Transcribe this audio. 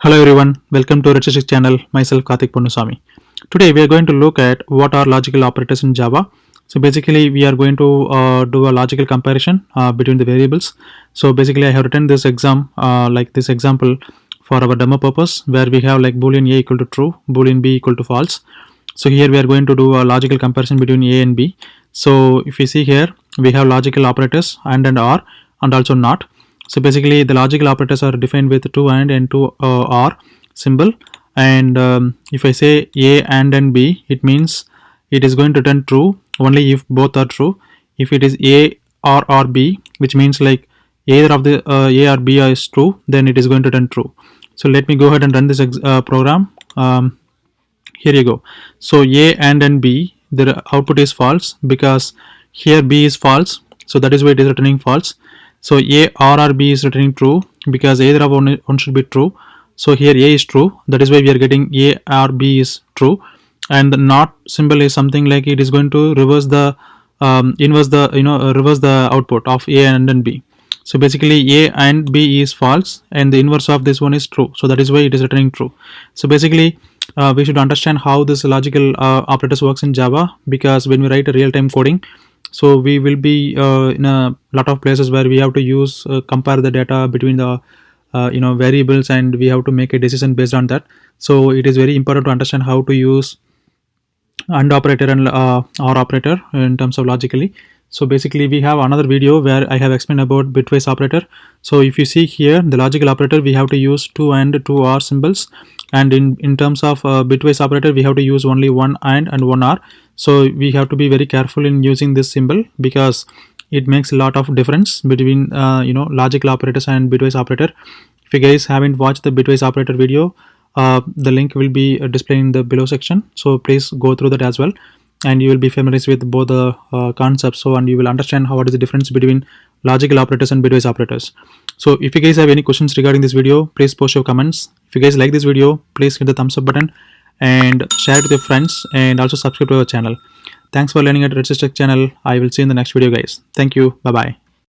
Hello everyone, welcome to Red9SysTech channel. Myself Karthik Ponnusamy. Today we are going to look at what are logical operators in Java. So basically we are going to do a logical comparison between the variables. So basically I have written this like this example for our demo purpose, where we have like boolean a equal to true, boolean b equal to false. So here we are going to do a logical comparison between a and b. So if you see here, we have logical operators and or and also not. So basically the logical operators are defined with two and two or symbol, and if I say a and b, it means it is going to return true only if both are true. If it is a or b, which means like either of the a or b is true, then it is going to return true. So let me go ahead and run this program. Here you go. So a and b, the output is false because here b is false, so that is why it is returning false. So a or b is returning true because either of one should be true. So here a is true, that is why we are getting a or b is true. And the not symbol is something like it is going to reverse the reverse the output of a and b. So basically a and b is false and the inverse of this one is true, so that is why it is returning true. So basically we should understand how this logical operators works in Java, because when we write a real-time coding, so we will be in a lot of places where we have to use compare the data between the variables, and we have to make a decision based on that. So it is very important to understand how to use AND operator and OR operator in terms of logically. So basically we have another video where I have explained about bitwise operator. So if you see here, the logical operator, we have to use two and two OR symbols, and in terms of bitwise operator, we have to use only one and one OR. So we have to be very careful in using this symbol because it makes a lot of difference between logical operators and bitwise operator. If you guys haven't watched the bitwise operator video, the link will be displayed in the below section, so please go through that as well, and you will be familiar with both the concepts. So and you will understand what is the difference between logical operators and bitwise operators. So if you guys have any questions regarding this video, please post your comments. If you guys like this video, please hit the thumbs up button and share it with your friends, and also subscribe to our channel. Thanks for learning at Red9SysTech channel. I will see you in the next video, guys. Thank you. Bye bye.